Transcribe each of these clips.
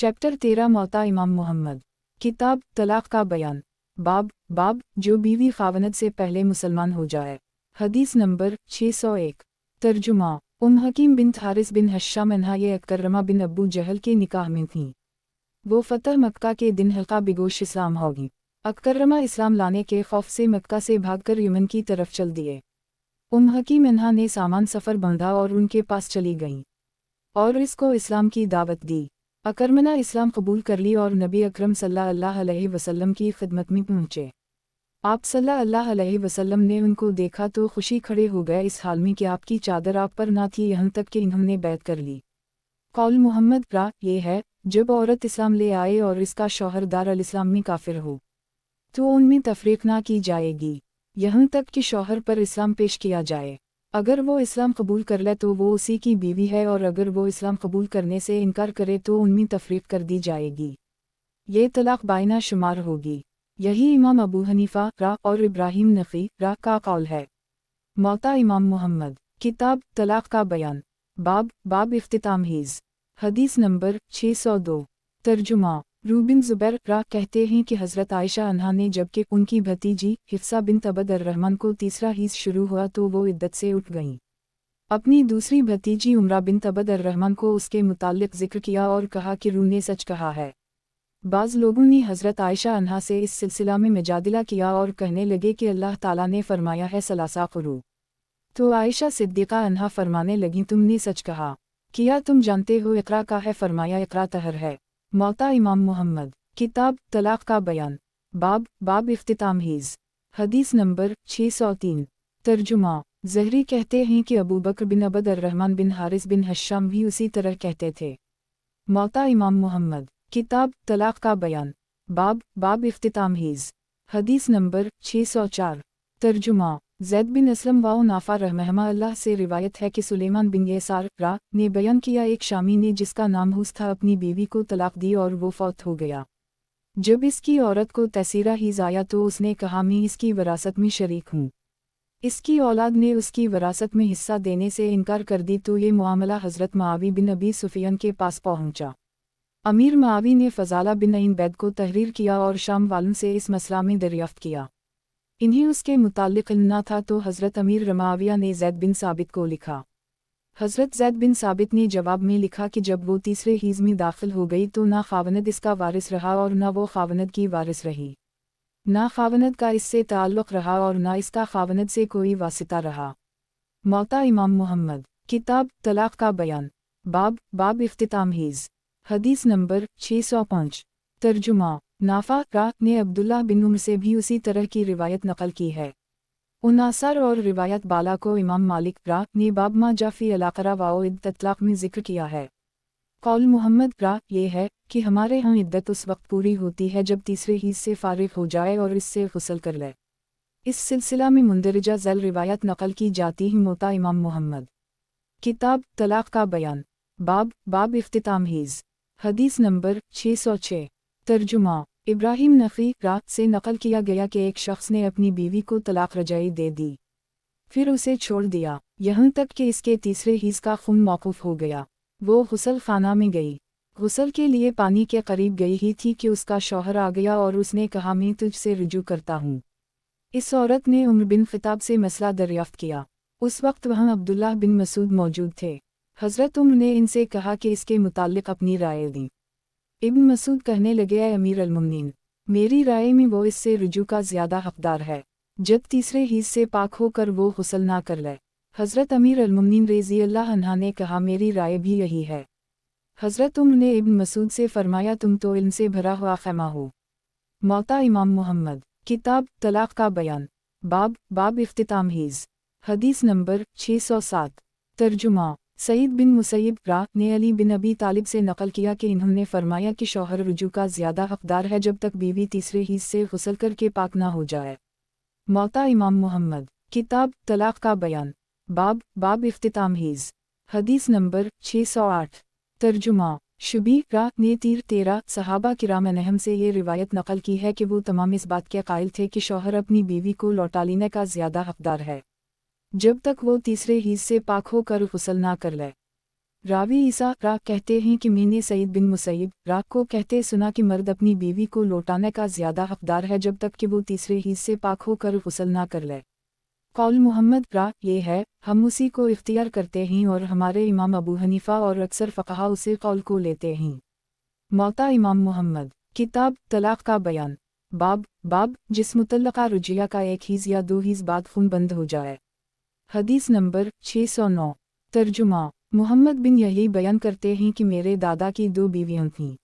Chapter 13 मौता इमाम मोहम्मद। किताब तलाक का बयान। बाब जो बीवी खावनद से पहले मुसलमान हो जाए। हदीस नंबर 601। तर्जुमा। हकीम बिन हारिस बिन हश्शाम अन्हा ये अकर्रमा बिन अबू जहल के निकाह में थीं। वो फ़तह मक्का के दिन हल्का बिगोश इस्लाम होगी। अकर्रमा इस्लाम लाने के खौफ से मक्का से भागकर यमन की तरफ चल दिए। हकीम अन्हा ने सामान सफ़र बांधा और उनके पास चली गईं और इसको इस्लाम की दावत दी। अकर्मना इस्लाम कबूल कर ली और नबी अकरम सल्लल्लाहु अलैहि वसल्लम की खिदमत में पहुँचे। आप सल्लल्लाहु अलैहि वसल्लम ने उनको देखा तो खुशी खड़े हो गए इस हाल में कि आपकी चादर आप पर ना थी, यहाँ तक कि इन्होंने बैत कर ली। कौल मोहम्मद का ये है, जब औरत इस्लाम ले आए और इसका शौहर दार अल इस्लाम में काफिर हो तो उनमें तफरीक ना की जाएगी, यहाँ तक कि शौहर पर इस्लाम पेश किया जाए। अगर वो इस्लाम कबूल कर ले तो वो उसी की बीवी है, और अगर वो इस्लाम कबूल करने से इनकार करे तो उनमें तफरीक कर दी जाएगी। ये तलाक बाइना शुमार होगी। यही इमाम अबू हनीफा रा और इब्राहिम नफ़ी रा का कौल है। मौता इमाम मोहम्मद। किताब तलाक का बयान। बाब इख्तितामहीज़। हदीस नंबर 602। तर्जुमा। रूबिन ज़ुबैर रा कहते हैं कि हज़रत आयशा अन्हा ने जबकि उनकी भतीजी हिफ्सा बिन्त अबद अर्रहमान को तीसरा हीज़ शुरू हुआ तो वो इद्दत से उठ गईं। अपनी दूसरी भतीजी उमरा बिन्त अबद अर्रहमान को उसके मुताल्लिक़ ज़िक्र किया और कहा कि रूह ने सच कहा है। बाज़ लोगों ने हज़रत आयशा अन्हा से इस सिलसिला में मुजादिला किया और कहने लगे कि अल्लाह ताला ने फरमाया है सलासा क़ुरू। तो आयशा सिद्दीक़ा अन्हा फरमाने लगी, तुमने सच कहा, किया तुम जानते हो इक़रा का है, फरमाया इक़रा तहर है। मौता इमाम मोहम्मद। किताब तलाक का बयान। बाब इख्तितामहीज़। हदीस नंबर 603। तर्जुमा। ज़हरी कहते हैं कि अबू बकर बिन अबद अर्रहमान बिन हारिस बिन हश्शाम भी उसी तरह कहते थे। मौता इमाम मोहम्मद। किताब तलाक का बयान। बाब इख्तितामहीज़। हदीस नंबर 604। तर्जुमा। ज़ैद बिन असलम व नाफ़ा रहमहुमा अल्लाह से रिवायत है कि सुलेमान बिन यसार रा ने बयान किया, एक शामी ने जिसका नाम हुस था अपनी बीवी को तलाक दी और वो फौत हो गया। जब इसकी औरत को तसीरा हीज़ आया तो उसने कहा, मैं इसकी वरासत में शरीक हूँ। इसकी औलाद ने उसकी वरासत में हिस्सा देने से इनकार कर दी तो ये मामला हज़रत मुआवी बिन अबी सुफियान के पास पहुँचा। अमीर मुआवी ने फ़ज़ाला बिन इन बैद को तहरीर किया और शाम वालों से इस मसला में दरियाफ़्त किया। इन्हें उसके मुताल्लिक़ इल्म न था तो हज़रत अमीर रमाविया ने ज़ैद बिन साबित को लिखा। हज़रत ज़ैद बिन साबित ने जवाब में लिखा कि जब वो तीसरे हीज़ में दाखिल हो गई तो ना खावनद इसका वारिस रहा और ना वो खावनद की वारिस रही। ना खावनद का इससे ताल्लुक़ रहा और ना इसका खावनद से कोई वासिता रहा। मौता इमाम मोहम्मद। किताब तलाक का बयान। बाब इख्तितामहीज़। हदीस नंबर 605। तर्जुमा। नाफ़ा रा ने अब्दुल्लाह बिन उमर से भी उसी तरह की रिवायत नकल की है। उनासर और रिवायत बाला को इमाम मालिक रा ने बाब मा जाफ़ी अलाक़रा वाओ तलाक़ में ज़िक्र किया है। कौल मोहम्मद रा ये है कि हमारे यहाँ इद्दत उस वक्त पूरी होती है जब तीसरे हीज़ से फ़ारिग़ हो जाए और इससे गुस्ल कर ले। इस सिलसिला में मुंदरजा ज़ैल रिवायत नकल की जाती है। मौता इमाम मोहम्मद। किताब तलाक का बयान। बाब इख्तितामहीज़। हदीस नंबर 606। तर्जुमा। इब्राहिम नफ़ी रा से नकल किया गया कि एक शख्स ने अपनी बीवी को तलाक रजाई दे दी, फिर उसे छोड़ दिया, यहाँ तक कि इसके तीसरे हीज़ का खून मौकूफ़ हो गया। वो गुस्ल खाना में गई, गुस्ल के लिए पानी के करीब गई ही थी कि उसका शौहर आ गया और उसने कहा, मैं तुझसे रुजू करता हूँ। इस औरत ने उमर बिन ख़िताब से मसला दरियाफ़्त किया। उस वक्त वहाँ अब्दुल्लाह बिन मसूद मौजूद थे। हज़रत उमर ने इनसे कहा कि इसके मुताल्लिक़ अपनी राय दी। इब्न मसूद कहने लगे, ऐ अमीर अल-मुमिनीन, मेरी राय में वो इससे रुजू का ज़्यादा हक़दार है जब तीसरे हीज़ से पाक होकर वो गुस्ल ना कर ले। हज़रत अमीर अल-मुमिनीन रज़ी अल्लाह अन्हा ने कहा, मेरी राय भी यही है। हज़रत उमर ने इब्न मसूद से फरमाया, तुम तो इल्म से भरा हुआ ख़ैमा हो। मौता इमाम मोहम्मद। किताब तलाक का बयान। बाब इख्तितामहीज़। हदीस नंबर 607। तर्जुमा। सईद बिन मुसैयब रा ने अली बिन अबी तालिब से नकल किया कि इन्होंने फरमाया कि शौहर रुजू का ज़्यादा हक़दार है जब तक बीवी तीसरे हीज़ से गुस्ल करके पाक ना हो जाए। मौता इमाम मोहम्मद। किताब तलाक का बयान। बाब इख्तितामहीज़। हदीस नंबर 608। तर्जुमा। शुबी रा ने 13 सहाबा किराम अनहम से ये रिवायत नकल की है कि वो तमाम इस बात के कायल थे कि शौहर अपनी बीवी को लौटा लेने का ज़्यादा हक़दार है जब तक वो तीसरे हीज़ से पाक होकर गुस्ल ना कर ले। راوی عیسیٰ را کہتے ہیں کہ میں نے سعید بن مسیب را کو کہتے سنا کہ مرد اپنی بیوی کو لوٹانے کا زیادہ حقدار ہے جب تک کہ وہ تیسرے حیض سے پاک ہو کر غسل نہ کر لے۔ قول محمد را یہ ہے، ہم اسی کو اختیار کرتے ہیں اور ہمارے امام ابو حنیفہ اور اکثر فقہا اسی قول کو لیتے ہیں۔ موطا امام محمد، کتاب طلاق کا بیان، باب جس مطلقہ رجیہ کا ایک حیض یا دو حیض بعد خون بند ہو جائے۔ حدیث نمبر 609۔ ترجمہ، محمد بن یحییٰ بیان کرتے ہیں کہ میرے دادا کی دو بیویاں تھیں،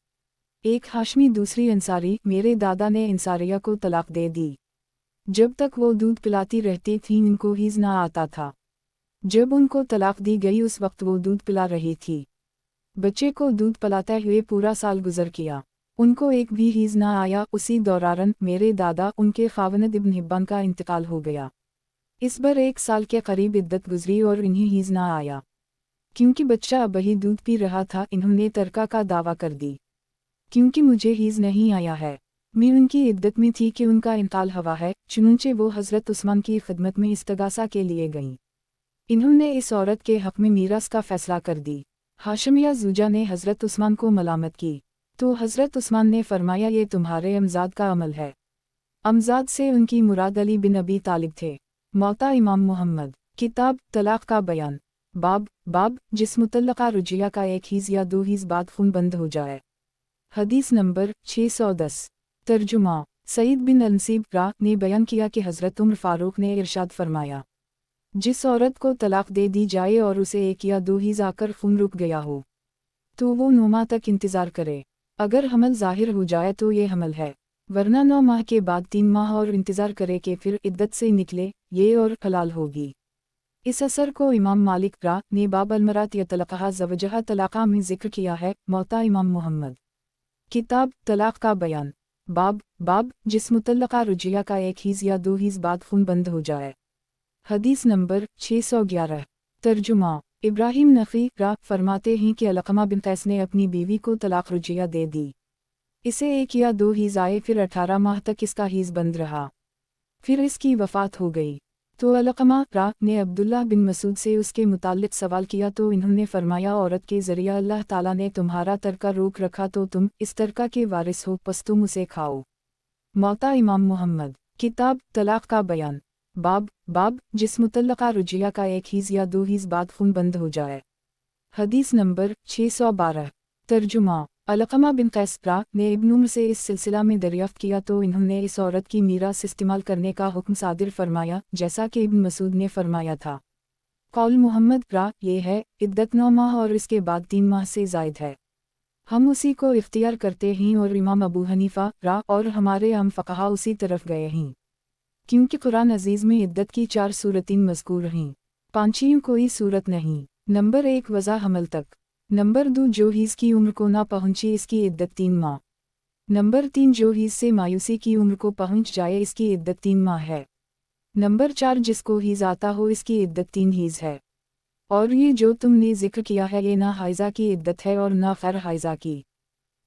ایک ہاشمی دوسری انصاری۔ میرے دادا نے انصاریہ کو طلاق دے دی۔ جب تک وہ دودھ پلاتی رہتی تھیں ان کو حیض نہ آتا تھا۔ جب ان کو طلاق دی گئی اس وقت وہ دودھ پلا رہی تھی۔ بچے کو دودھ پلاتے ہوئے پورا سال گزر گیا، ان کو ایک بھی حیض نہ آیا۔ اسی دوران میرے دادا ان کے خاوند ابن حبان کا انتقال ہو گیا۔ اس بر 1 سال کے قریب عدت گزری اور انہیں حیض نہ آیا۔ کیونکہ بچہ ابھی دودھ پی رہا تھا انہوں نے ترکہ کا دعویٰ کر دی، کیونکہ مجھے حیض نہیں آیا ہے، میں ان کی عدت میں تھی کہ ان کا انتقال ہوا ہے۔ چنانچہ وہ حضرت عثمان کی خدمت میں استغاثہ کے لیے گئیں۔ انہوں نے اس عورت کے حق میں میراث کا فیصلہ کر دی۔ ہاشمیہ زوجہ نے حضرت عثمان کو ملامت کی تو حضرت عثمان نے فرمایا یہ تمہارے امزاد کا عمل ہے۔ امزاد سے ان کی مراد علی بن ابی طالب تھے۔ موطا امام محمد، کتاب طلاق کا بیان، باب جس مطلقہ رجیہ کا ایک حیض یا دو حیض بعد خون بند ہو جائے۔ حدیث نمبر 610۔ ترجمہ، سعید بن انصیب را نے بیان کیا کہ حضرت عمر فاروق نے ارشاد فرمایا، جس عورت کو طلاق دے دی جائے اور اسے 1 یا 2 حیض آ کر خون رک گیا ہو تو وہ 9 ماہ تک انتظار کرے۔ اگر حمل ظاہر ہو جائے تو یہ حمل ہے، ورنہ 9 ماہ کے بعد 3 ماہ اور انتظار کرے کہ پھر عدت سے نکلے، یہ اور حلال ہوگی۔ اس اثر کو امام مالک را نے باب المرات یطلقها زوجها طلاقہ میں ذکر کیا ہے۔ موطا امام محمد، کتاب طلاق کا بیان، باب جس مطلقہ رجیہ کا ایک حیض یا 2 حیض بعد خون بند ہو جائے۔ حدیث نمبر 611۔ ترجمہ، ابراہیم نخعی را فرماتے ہیں کہ علقمہ بن قیس نے اپنی بیوی کو طلاق رجیہ دے دی، اسے 1 یا 2 حیض آئے، پھر 18 ماہ تک اس کا حیض بند رہا، پھر اس کی وفات ہو گئی۔ تو علقمہ را نے عبداللہ بن مسعود سے اس کے متعلق سوال کیا تو انہوں نے فرمایا عورت کے ذریعہ اللہ تعالیٰ نے تمہارا ترکہ روک رکھا تو تم اس ترکہ کے وارث ہو، پس تم اسے کھاؤ۔ موطا امام محمد، کتاب طلاق کا بیان، باب جس مطلقہ رجیہ کا ایک حیض یا 2 حیض بعد خون بند ہو جائے۔ حدیث نمبر 612۔ ترجمہ، علقمہ بن قیس را نے ابن عمر سے اس سلسلہ میں دریافت کیا تو انہوں نے اس عورت کی میراث استعمال کرنے کا حکم صادر فرمایا جیسا کہ ابن مسعود نے فرمایا تھا۔ قول محمد را یہ ہے، عدت 9 ماہ اور اس کے بعد 3 ماہ سے زائد ہے، ہم اسی کو اختیار کرتے ہیں اور امام ابو حنیفہ را اور ہمارے عام فقہا اسی طرف گئے ہیں، کیونکہ قرآن عزیز میں عدت کی 4 صورتیں مذکور ہیں، 5 کوئی صورت نہیں۔ نمبر 1 وضع حمل تک، نمبر 2 جو حیض کی عمر کو نہ پہنچی اس کی عدت 3 ماہ، نمبر 3 جو حیض سے مایوسی کی عمر کو پہنچ جائے اس کی عدت 3 ماہ ہے، نمبر 4 جس کو حیض آتا ہو اس کی عدت 3 حیض ہے، اور یہ جو تم نے ذکر کیا ہے یہ نہ حائضہ کی عدت ہے اور نہ غیر حائضہ کی۔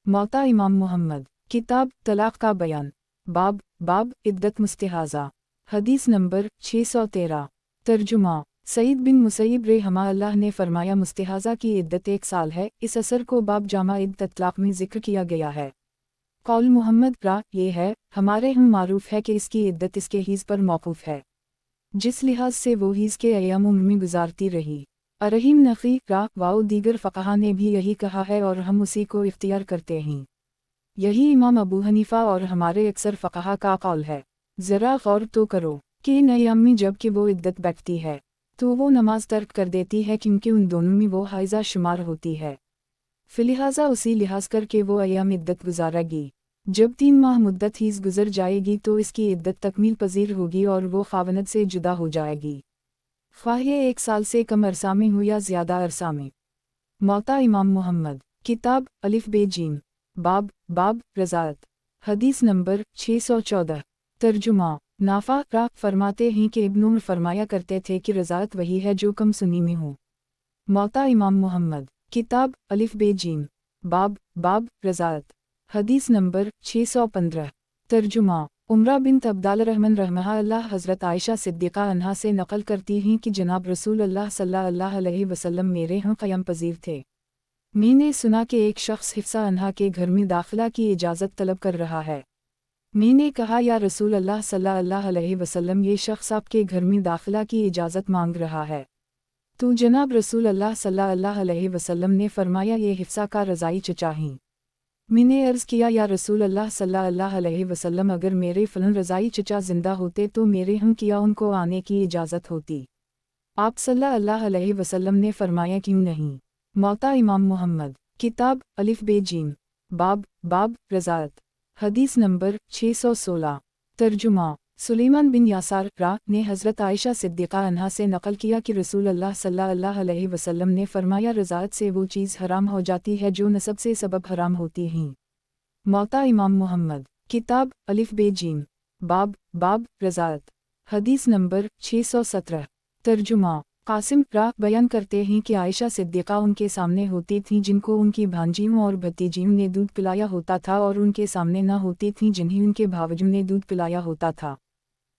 موطا امام محمد، کتاب طلاق کا بیان، باب عدت مستحاضہ۔ حدیث نمبر 613۔ ترجمہ، سعید بن مسیب رحمہ اللہ نے فرمایا مستحاضہ کی عدت 1 سال ہے۔ اس اثر کو باب جامع عدت اطلاق میں ذکر کیا گیا ہے۔ قول محمد را یہ ہے، ہمارے ہم معروف ہے کہ اس کی عدت اس کے حیض پر موقوف ہے، جس لحاظ سے وہ حیض کے ایام عمر میں گزارتی رہی۔ ابراہیم نخعی را و دیگر فقہا نے بھی یہی کہا ہے اور ہم اسی کو اختیار کرتے ہیں، یہی امام ابو حنیفہ اور ہمارے اکثر فقہا کا قول ہے۔ ذرا غور تو کرو کہ ان ایام میں جب کہ وہ عدت بیٹھتی ہے تو وہ نماز ترک کر دیتی ہے کیونکہ ان دونوں میں وہ حائضہ شمار ہوتی ہے، فلہذا اسی لحاظ کر کے وہ ایام عدت گزارے گی۔ جب 3 ماہ مدت حیض گزر جائے گی تو اس کی عدت تکمیل پذیر ہوگی اور وہ خاوند سے جدا ہو جائے گی، خواہ یہ 1 سال سے کم عرصہ میں ہو یا زیادہ عرصہ میں۔ موطا امام محمد، کتاب الف بے جیم، باب رضاعت۔ حدیث نمبر 614۔ ترجمہ، نافع را فرماتے ہیں کہ ابن عمر فرمایا کرتے تھے کہ رضاعت وہی ہے جو کم سنی میں ہو۔ موطا امام محمد، کتاب الف بے جیم، باب رضاعت۔ حدیث نمبر 615۔ ترجمہ، उमरा बिन्त अब्दुर्रहमान रहमहा अल्लाह हज़रत आयशा सिद्दीक़ा अन्हा से नक़ल करती हैं कि जनाब रसूल अल्लाह सल्लल्लाहु अलैहि वसल्लम मेरे यहाँ क़याम पज़ीर थे। मैंने सुना कि एक शख्स हिफ्सा अन्हा के घर में दाखिला की इजाज़त तलब कर रहा है। मैंने कहा, या रसूल अल्लाह सल्लल्लाहु अलैहि वसल्लम, ये शख्स आपके घर में दाखिला की इजाज़त मांग रहा है। तो जनाब रसूल अल्लाह सल्लल्लाहु अलैहि वसल्लम ने फरमाया, ये हिफ्सा का रज़ाई चचा हैं। मैंने अर्ज़ किया, या रसूल अल्लाह सल्लल्लाहु अलैहि वसल्लम, अगर मेरे फ़लन रज़ाई चचा ज़िंदा होते तो मेरे हम किया उनको आने की इजाज़त होती। आप सल्लल्लाहु अलैहि वसल्लम ने फरमाया, क्यों नहीं। मौता इमाम मुहम्मद, किताब अलिफ बे जीम, बाब रज़ात। हदीस नंबर 616। तर्जुमा सुलेमान बिन यासार ने हज़रत आयशा सिद्दीक़ा अन्हा से नक़ल किया कि रसूल अल्लाह सल्लल्लाहु अलैहि वसल्लम ने फरमाया, रज़ात से वो चीज़ हराम हो जाती है जो नसब से सबब हराम होती हैं। मौता इमाम मुहम्मद, किताब अलिफ बे जीम, बाब रज़ात। हदीस नंबर 617। तर्जुमा कासिम बयान करते हैं कि आयशा सिद्दीक़ा उनके सामने होती थीं जिनको उनकी भांजियों और भतीजियों ने दूध पिलाया होता था, और उनके सामने न होती थीं जिन्हें उनके भावजों ने दूध पिलाया होता था।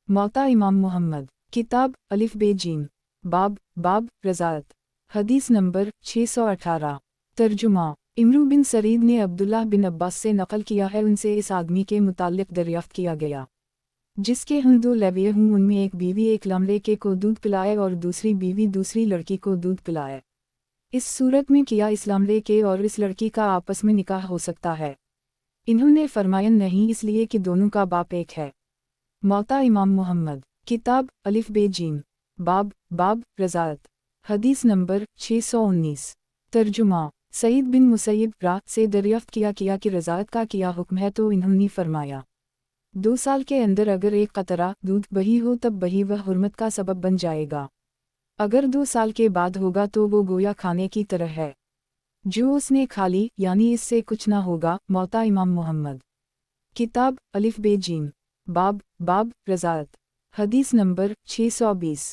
मौता इमाम मुहम्मद, किताब अलिफ बे जीम, बाब रज़ात। हदीस नंबर 618। तर्जुमा इमरू बिन सरीद ने अब्दुल्लाह बिन अब्बास से नक़ल किया है, उनसे इस आदमी के मुताल्लिक़ दरियाफ़्त किया गया जिसके हम दो लविये हूँ, उनमें एक बीवी एक लड़के को दूध पिलाए और दूसरी बीवी दूसरी लड़की को दूध पिलाए। इस सूरत में किया इस लड़के और इस लड़की का आपस में निकाह हो सकता है। इन्होंने फरमाया, नहीं, इसलिए कि दोनों का बाप एक है। मौता इमाम मुहम्मद, किताब अलिफ बे जीम, बाब रज़ात। हदीस नंबर 619। तर्जुमा सईद बिन मुसैयब से दरियाफ़्त किया कि रज़ात का क्या हुक्म है, तो इन्होंने फरमाया, 2 साल के अंदर अगर एक कतरा दूध बही हो तब बही वह हुर्मत का सबब बन जाएगा। अगर 2 साल के बाद होगा तो वो गोया खाने की तरह है जो उसने खा ली, यानी इससे कुछ ना होगा। मौता इमाम मुहम्मद, किताब अलिफ बे जीम, बाब रज़ात। हदीस नंबर 620।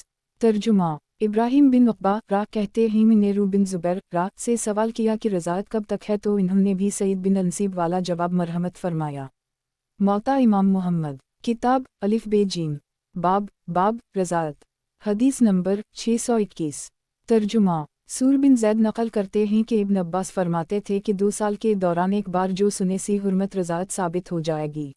तर्जुमा इब्राहिम बिन उक़बा कहते हैं, मैंने बिन ज़ुबैर से सवाल किया कि रज़ात कब तक है, तो इन्होंने भी सईद बिन अनसीब वाला जवाब मरहमत फरमाया। मौता इमाम मुहम्मद, किताब अलिफ बे जीम, बाब रज़ात। हदीस नंबर 621। तर्जुमा सूर बिन ज़ैद नक़ल करते हैं कि इब्न अब्बास फरमाते थे कि 2 साल के दौरान एक बार जो सुने सी हुर्मत रज़ात साबित हो जाएगी।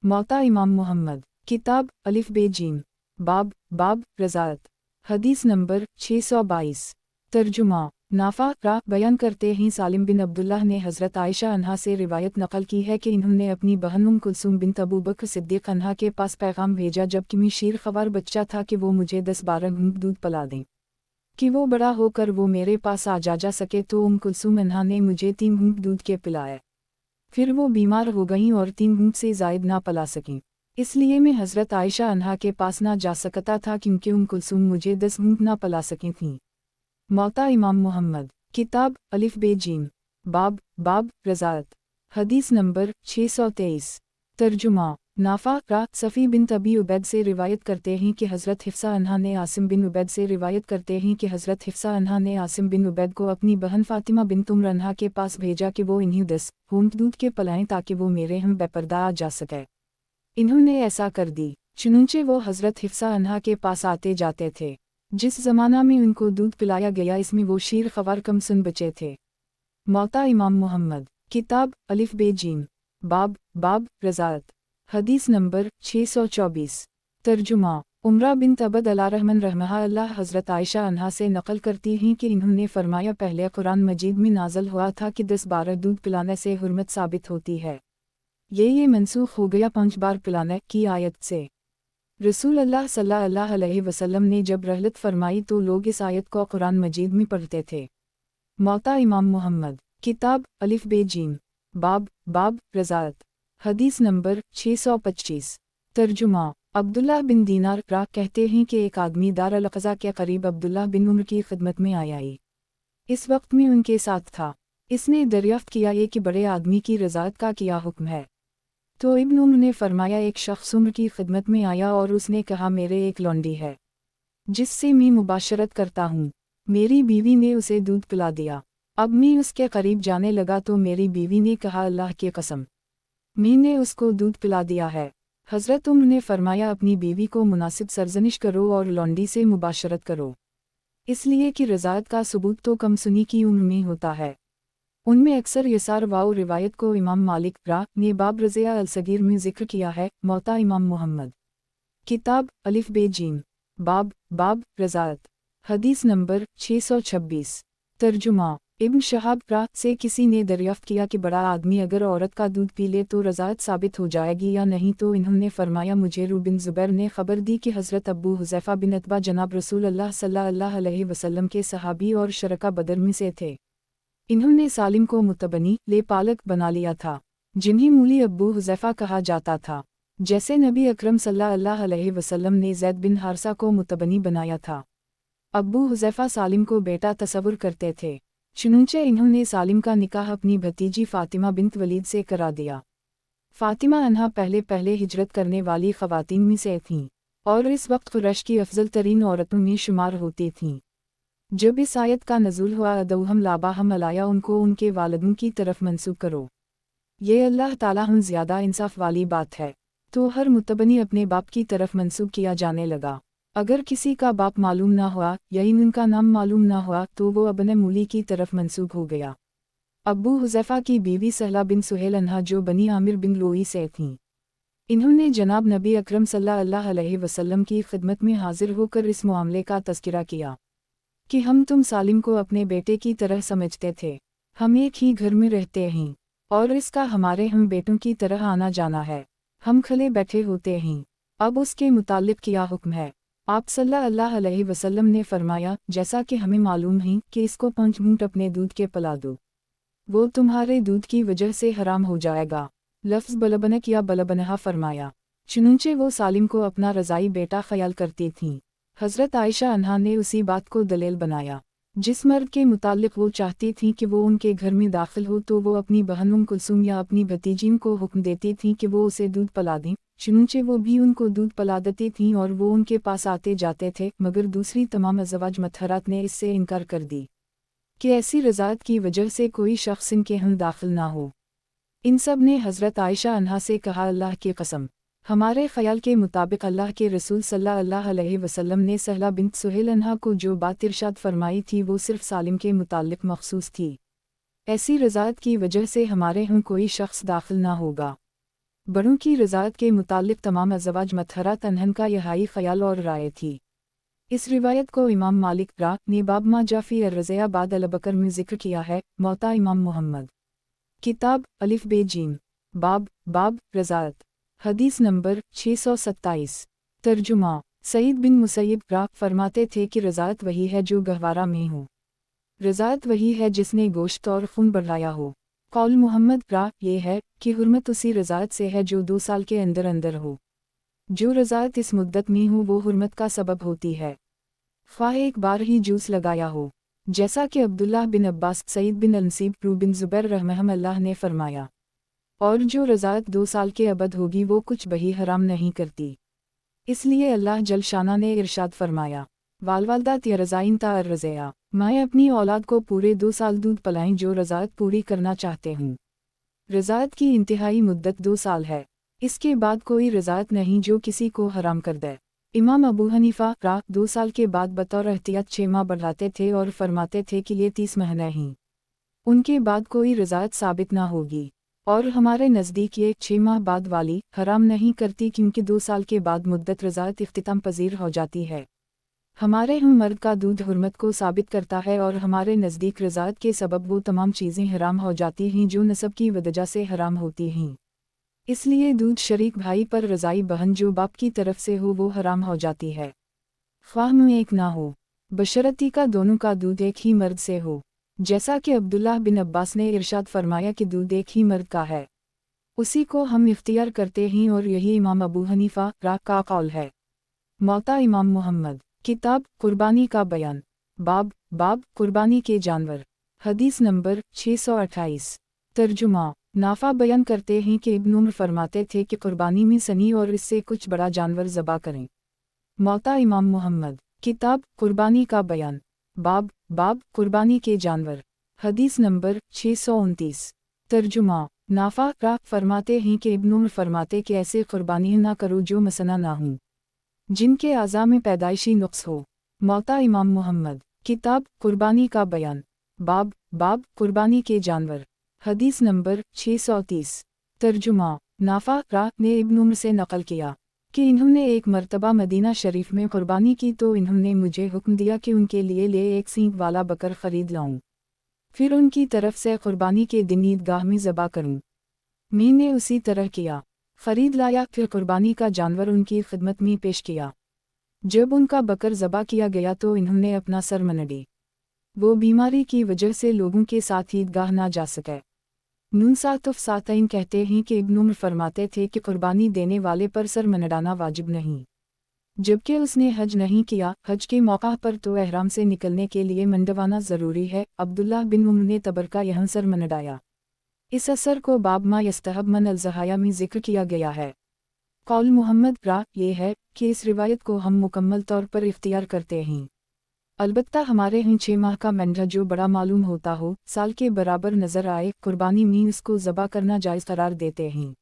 मौता इमाम मुहम्मद, किताब अलिफ बे जीम, बाब रज़ात। हदीस नंबर 622। तर्जुमा नाफ़ा बयान करते हैं, सालिम बिन अब्दुल्लाह ने हज़रत आयशा अन्हा से रिवायत नक़ल की है कि इन्होंने अपनी बहन उम्म कुलसूम बिन्त अबू बकर सिद्दीक़ अन्हा के पास पैगाम भेजा जबकि मैं शीर ख़वार बच्चा था कि वो मुझे 10-12 घूंट दूध पिला दें कि वो बड़ा होकर वो मेरे पास आ जा सके। तो उम्म कुलसूम अन्हा ने मुझे 3 घूंट दूध के पिलाए। फिर वो बीमार हो गईं और 3 घूंट से ज़ायद ना पिला सकें, इसलिए मैं हज़रत आयशा अन्हा के पास ना जा सकता था क्योंकि उम्म कुलसूम मुझे 10 घूंट ना पिला सकी थीं। मौता इमाम मुहम्मद, किताब अलिफ बे जीम, बाब रज़ात। हदीस नंबर 623। तर्जुमा नाफ़ा सफ़ी बिन अबी उबैद से रिवायत करते हैं कि हज़रत हिफ्सा अन्हा ने आसिम बिन उबैद से रिवायत करते हैं कि हज़रत हिफ्सा अन्हा ने आसिम बिन उबैद को अपनी बहन फ़ातिमा बिन्त उम्र अन्हा के पास भेजा कि वो इन्हीं 10 घूंट दूध के पिलाएं ताकि वो मेरे हम बेपर्दा आ जा सके। इन्होंने ऐसा कर दी, चुनंचे वो हज़रत हिफ्सा अन्हा के पास आते जाते थे। जिस ज़माना में उनको दूध पिलाया गया इसमें वो शीर ख़वार कम सुन बचे थे। मौता इमाम मुहम्मद, किताब अलिफ बे जीम, बाब रज़ात। हदीस नंबर 624। तर्जुमा उमरा बिन्त अबद अलारहमन रहमहा अल्लाह हज़रत आयशा अन्हा से नक़ल करती हैं कि इन्होंने फरमाया, पहले कुरान मजीद में नाज़ल हुआ था कि 10-12 दूध पिलाने से हुर्मत साबित होती है। ये मनसूख हो गया 5 बार पिलाने की आयत से। रसूल अल्लाह सल्लल्लाहु अलैहि वसल्लम ने जब रहलत फरमाई तो लोग इस आयत को कुरान मजीद में पढ़ते थे। मौता इमाम मुहम्मद, किताब अलिफ बे जीम, बाब रज़ात। हदीस नंबर 625। तर्जुमा अब्दुल्लाह बिन दीनार कहते हैं कि एक आदमी दार अल-क़ज़ा के करीब अब्दुल्लाह बिन उम्र की खिदमत में आया। इस वक्त में उनके साथ था। इसने दरियाफ़्त किया कि बड़े आदमी की रज़ात का क्या हुक्म है। तो इब्न उम्र ने फरमाया, एक शख्स उम्र की खिदमत में आया और उसने कहा, मेरे एक लौंडी है जिससे मैं मुबाशरत करता हूँ। मेरी बीवी ने उसे दूध पिला दिया। अब मैं उसके करीब जाने लगा तो मेरी बीवी ने कहा, अल्लाह की कसम, मैंने उसको दूध पिला दिया है। हज़रत उम्र ने फरमाया अपनी बीवी को मुनासिब सरजनिश करो और लौंडी से मुबाशरत करो, इसलिए कि रज़ाअत का सबूत तो कम सुनी की उम्र में होता है। उनमें अक्सर यसार वाओ रिवायत को इमाम मालिक ने बाब रज़िया अल-सगीर में ज़िक्र किया है। मौता इमाम मुहम्मद, किताब अलिफ बे जीम, बाब रज़ाअत। हदीस नंबर 626। तर्जुमा इब्न शहाब से किसी ने दरियाफ्त किया कि बड़ा आदमी अगर औरत का दूध पी ले तो रज़ाअत साबित हो जाएगी या नहीं, तो इन्होंने फरमाया मुझे बिन ज़ुबैर ने खबर दी कि हज़रत अबू हुज़ैफ़ा बिन अतबा जनाब रसूल अल्लाह सल्लल्लाहु अलैहि वसल्लम के सहाबी और शरका बदर में से थे। इन्होंने सालिम को मुतबनी ले पालक बना लिया था, जिन्हें मूली अबू हुज़ैफ़ा कहा जाता था, जैसे नबी अकरम सल्लल्लाहु अलैहि वसल्लम ने ज़ैद बिन हारसा को मुतबनी बनाया था। अबू हुज़ैफ़ा सालिम को बेटा तसव्वुर करते थे, चुनंचे इन्होंने सालिम का निकाह अपनी भतीजी फ़ातिमा बिन्त वलीद से करा दिया। फ़ातिमा अन्हा पहले हिजरत करने वाली ख़वातीन में से थीं और इस वक्त कुरैश की अफजल तरीन औरतों में शुमार होती थीं। जब इस आयत का नज़ूल हुआ अदौहम लाबाहम अलाया, उनको उनके वालिदों की तरफ मंसूब करो, ये अल्लाह ताला हम ज़्यादा इंसाफ वाली बात है। तो हर मुतबनी अपने बाप की तरफ मंसूब किया जाने लगा। अगर किसी का बाप मालूम ना हुआ या उनका नाम मालूम ना हुआ तो वो अबन मूली की तरफ मंसूब हो गया। अबू हुज़ैफ़ा की बीवी सहला बिन सुहेल अन्हा जो बनी आमिर बिन लोई से थीं, इन्होंने जनाब नबी अकरम सल्लल्लाहु अलैहि वसल्लम की खिदमत में हाजिर होकर इस मामले का तज़किरा किया कि हम तुम सालिम को अपने बेटे की तरह समझते थे, हम एक ही घर में रहते हैं और इसका हमारे हम बेटों की तरह आना जाना है, हम खले बैठे होते हैं। अब उसके मुतालिक क्या हुक्म है? आप सल्लल्लाहु अलैहि वसल्लम ने फरमाया, जैसा कि हमें मालूम है कि इसको 5 घूंट अपने दूध के पिला दो, वो तुम्हारे दूध की वजह से हराम हो जाएगा। लफ्ज़ बलबनक या बलबनहा फरमाया। चुनंचे वो सालिम को अपना रज़ाई बेटा ख्याल करती थीं। हज़रत आयशा अन्हा ने उसी बात को दलील बनाया। जिस मर्द के मुतालिक वो चाहती थीं कि वो उनके घर में दाखिल हो तो वो अपनी बहन उम कुलसूम या अपनी भतीजीन को हुक्म देती थीं कि वो उसे दूध पिला दें, चुनंचे वो भी उनको दूध पिला देती थीं और वो उनके पास आते जाते थे। मगर दूसरी तमाम अज़वाज मतहरात ने इससे इनकार कर दी कि ऐसी रज़ाअत की वजह से कोई शख्स इनके हम दाखिल ना हो। इन सब ने हज़रत आयशा अन्हा से कहा, अल्लाह की कसम, हमारे ख्याल के मुताबिक अल्लाह के रसूल सल्लल्लाहु अलैहि वसल्लम ने सहला बिन्त सुहेल अन्हा को जो बात इरशाद फरमाई थी वो सिर्फ सालिम के मुतालिक मखसूस थी। ऐसी रज़ाअत की वजह से हमारे हम कोई शख्स दाखिल ना होगा। बड़ों की रज़ाअत के मुतालिक तमाम अज़वाज मतहरात अनहन का यही ख्याल और राय थी। इस रिवायत को इमाम मालिक ने बाब मा जाफ़ी अर्रज़िया बाद अल-बकर में ज़िक्र किया है। मौता इमाम मुहम्मद, किताब अलिफ बे जीम, बाब रज़ाअत। हदीस नंबर 627। तर्जुमा सईद बिन मुसैयब फरमाते थे कि रज़ाअत वही है जो गहवारा में हो, रज़ाअत वही है जिसने गोश्त और खून बढ़ाया हो। कौल मुहम्मद ये है कि हुर्मत उसी रज़ाअत से है जो 2 साल के अंदर अंदर हो। जो रज़ाअत इस मुद्दत में हो वो हुर्मत का सबब होती है, ख्वाह एक बार ही जूस लगाया हो, जैसा कि अब्दुल्लाह बिन अब्बास, सईद बिन अनसीब, बिन ज़ुबैर रहमहुल्लाह ने फरमाया। और जो रज़ाअत 2 साल के अबद होगी वो कुछ बही हराम नहीं करती। इसलिए अल्लाह जलशाना ने इरशाद फरमाया, वालवालदात या रज़ाइन ता अर्रज़िया, मैं अपनी औलाद को पूरे 2 साल दूध पिलाएं जो रज़ाअत पूरी करना चाहते हूँ। रज़ाअत की इंतहाई मुद्दत 2 साल है, इसके बाद कोई रज़ाअत नहीं जो किसी को हराम कर दे। इमाम अबू हनीफा 2 साल के बाद बतौर एहतियात 6 माह बढ़ाते थे और फरमाते थे कि ये 30 महीने ही, उनके बाद कोई रज़ाअत साबित ना होगी। और हमारे नज़दीक ये 6 माह बाद वाली हराम नहीं करती क्योंकि 2 साल के बाद मुद्दत रज़ाअत इख्तिताम पजीर हो जाती है। हमारे हम मर्द का दूध हुर्मत को साबित करता है और हमारे नज़दीक रज़ाअत के सबब वो तमाम चीज़ें हराम हो जाती हैं जो नसब की वजह से हराम होती हैं। इसलिए दूध शरीक भाई पर रज़ाई बहन जो बाप की तरफ से हो वो हराम हो जाती है, ख्वाह में एक ना हो, बशरती का दोनों का दूध एक ही मर्द से हो, जैसा कि अब्दुल्लाह बिन अब्बास ने इरशाद फरमाया कि दूध एक ही मर्द का है, उसी को हम इख्तियार करते हैं और यही इमाम अबू हनीफा का कौल है। मौता इमाम मुहम्मद, किताब कुर्बानी का बयान, बाब कुर्बानी के जानवर। हदीस नंबर 628। तर्जुमा नाफा बयान करते हैं कि इब्न उम्र फरमाते थे कि कुर्बानी में सनी और इससे कुछ बड़ा जानवर ज़बा करें। मौता इमाम मुहम्मद, किताब कुर्बानी का बयान, बाब कुर्बानी के जानवर। हदीस नंबर 629। तर्जुमा नाफा रा फरमाते हैं कि इब्न उमर फरमाते कि ऐसे कुर्बानी ना करो जो मसना ना हों, जिनके आज़ा में पैदाइशी नुक्स हो। मौता इमाम मुहम्मद। किताब कुर्बानी का बयान। बाब बाब कुर्बानी के जानवर। हदीस नंबर 630। तर्जुमा। नाफा रा ने इब्न उमर से नकल किया कि इन्होंने एक मर्तबा मदीना शरीफ में कुर्बानी की तो इन्होंने मुझे हुक्म दिया कि उनके लिए एक सींग वाला बकर ख़रीद लाऊं, फिर उनकी तरफ से कुर्बानी के दिन ईदगाह में ज़बा करूं। मैंने उसी तरह किया, ख़रीद लाया, फिर कुर्बानी का जानवर उनकी खिदमत में पेश किया। जब उनका बकर ज़बा किया गया तो इन्होंने अपना सर मनड़ी। वो बीमारी की वजह से लोगों के साथ ईदगाह ना जा सके। नून सातुफ सातईन कहते हैं कि इब्न उमर फरमाते थे कि कुर्बानी देने वाले पर सर मनड़ाना वाजिब नहीं, जबकि उसने हज नहीं किया। हज के मौका पर तो एहराम से निकलने के लिए मंडवाना ज़रूरी है। अब्दुल्लाह बिन उमर ने तबरका यहाँ सर मनड़ाया। इस असर को बाब मा यस्तहब मन अल-ज़हाया में जिक्र किया गया है। कौल मुहम्मद रा ये है कि इस रिवायत को हम मुकम्मल तौर पर इख्तियार करते हैं। अलबत्ता हमारे यहाँ 6 माह का मेंढा जो बड़ा मालूम होता हो, साल के बराबर नज़र आए, कुर्बानी में इसको ज़बा करना जायज़ करार देते हैं।